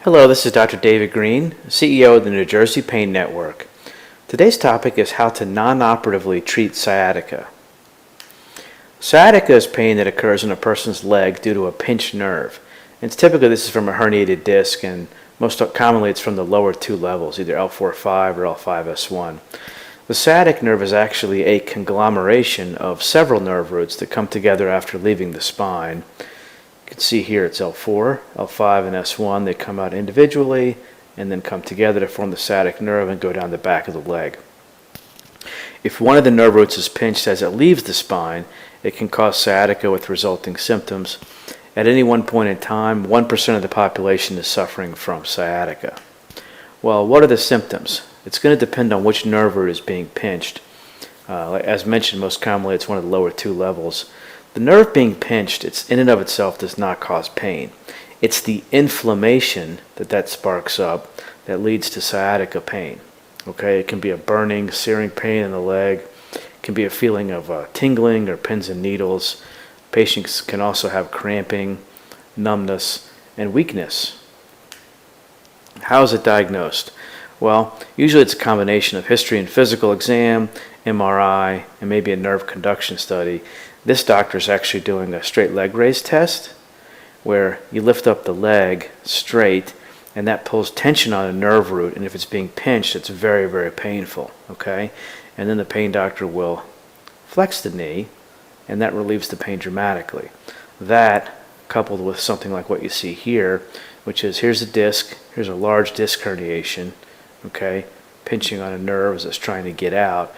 Hello, this is Dr. David Green, CEO of the New Jersey Pain Network. Today's topic is how to non-operatively treat sciatica. Sciatica is pain that occurs in a person's leg due to a pinched nerve. And typically this is from a herniated disc, and most commonly it's from the lower two levels, either L4-5 or L5-S1. The sciatic nerve is actually a conglomeration of several nerve roots that come together after leaving the spine. You can see here it's L4, L5, and S1. They come out individually and then come together to form the sciatic nerve and go down the back of the leg. If one of the nerve roots is pinched as it leaves the spine, it can cause sciatica with resulting symptoms. At any one point in time, 1% of the population is suffering from sciatica. Well, what are the symptoms? It's going to depend on which nerve root is being pinched. As mentioned, most commonly it's one of the lower two levels. The nerve being pinched, it's in and of itself does not cause pain. It's the inflammation that sparks up that leads to sciatica pain. Okay, it can be a burning, searing pain in the leg. It can be a feeling of tingling or pins and needles. Patients can also have cramping, numbness, and weakness. How is it diagnosed? Well, usually it's a combination of history and physical exam, MRI, and maybe a nerve conduction study. This doctor is actually doing a straight leg raise test where you lift up the leg straight and that pulls tension on a nerve root, and if it's being pinched it's very, very painful. Okay, and then the pain doctor will flex the knee and that relieves the pain dramatically. That coupled with something like what you see here, which is here's a disc, here's a large disc herniation, okay, pinching on a nerve as it's trying to get out.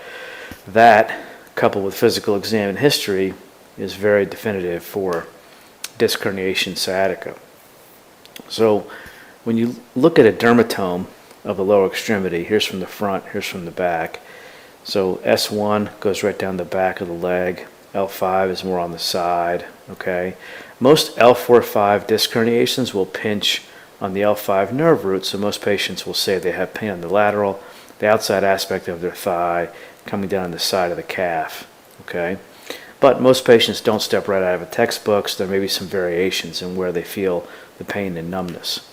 That coupled with physical exam and history is very definitive for disc herniation sciatica. So when you look at a dermatome of the lower extremity, here's from the front, here's from the back. So S1 goes right down the back of the leg. L5 is more on the side. Okay, most L4-5 disc herniations will pinch on the L5 nerve root, so most patients will say they have pain on the lateral, the outside aspect of their thigh, coming down the side of the calf. Okay, but most patients don't step right out of a textbook, so there may be some variations in where they feel the pain and numbness.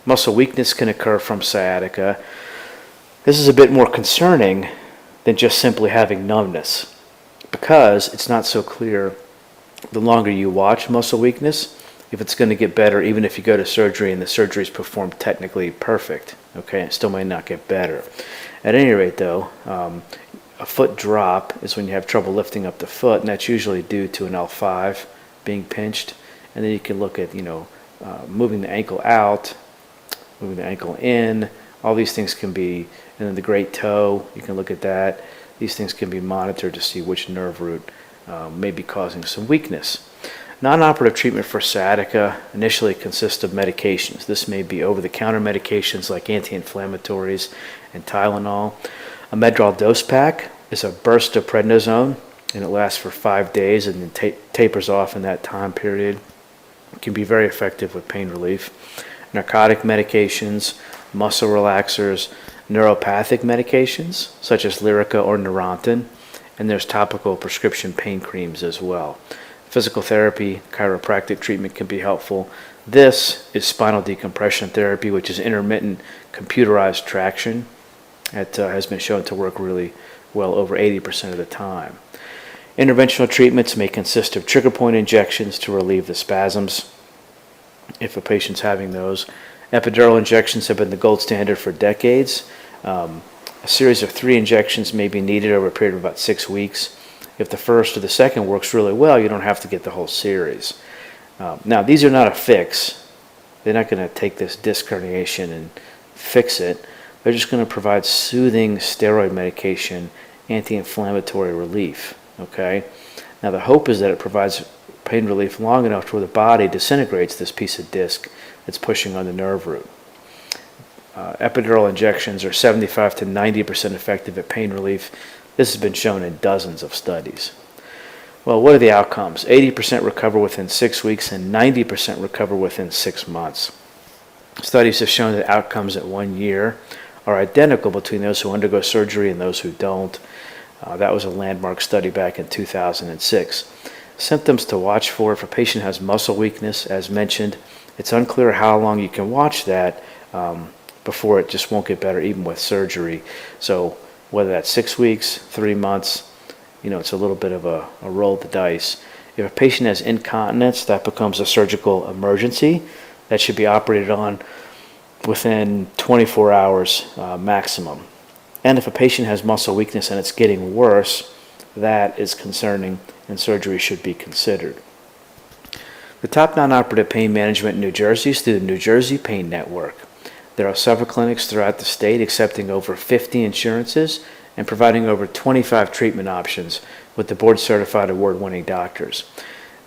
Muscle weakness can occur from sciatica. This is a bit more concerning than just simply having numbness, because it's not so clear the longer you watch muscle weakness if it's going to get better, even if you go to surgery and the surgery is performed technically perfect. Okay, it still may not get better. At any rate though, a foot drop is when you have trouble lifting up the foot, and that's usually due to an L5 being pinched. And then you can look at, moving the ankle out, moving the ankle in. All these things can be, and then the great toe, you can look at that. These things can be monitored to see which nerve root may be causing some weakness. Non-operative treatment for sciatica initially consists of medications. This may be over-the-counter medications like anti-inflammatories and Tylenol. A Medrol dose pack is a burst of prednisone, and it lasts for 5 days and then tapers off in that time period. It can be very effective with pain relief. Narcotic medications, muscle relaxers, neuropathic medications such as Lyrica or Neurontin, and there's topical prescription pain creams as well. Physical therapy, chiropractic treatment can be helpful. This is spinal decompression therapy, which is intermittent computerized traction. It has been shown to work really well over 80% of the time. Interventional treatments may consist of trigger point injections to relieve the spasms if a patient's having those. Epidural injections have been the gold standard for decades. A series of 3 injections may be needed over a period of about 6 weeks. If the first or the second works really well, you don't have to get the whole series. Now, these are not a fix. They're not going to take this disc herniation and fix it. They're just going to provide soothing steroid medication, anti-inflammatory relief. Okay. Now, the hope is that it provides pain relief long enough to where the body disintegrates this piece of disc that's pushing on the nerve root. Epidural injections are 75 to 90% effective at pain relief. This has been shown in dozens of studies. Well, what are the outcomes? 80% recover within 6 weeks and 90% recover within 6 months. Studies have shown that outcomes at 1 year are identical between those who undergo surgery and those who don't. That was a landmark study back in 2006. Symptoms to watch for if a patient has muscle weakness, as mentioned, It's unclear how long you can watch that before it just won't get better, even with surgery. So whether that's 6 weeks, 3 months, it's a little bit of a roll of the dice. If a patient has incontinence, that becomes a surgical emergency that should be operated on within 24 hours maximum. And if a patient has muscle weakness and it's getting worse, that is concerning and surgery should be considered. The top non-operative pain management in New Jersey is through the 2NJ-PAIN network. There are several clinics throughout the state accepting over 50 insurances and providing over 25 treatment options with the board-certified award-winning doctors.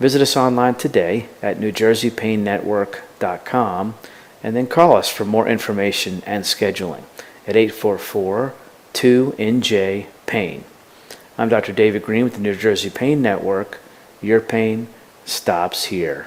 Visit us online today at NewJerseyPainNetwork.com and then call us for more information and scheduling at 844-2NJ-PAIN. I'm Dr. David Green with the 2NJ-PAIN Network. Your pain stops here.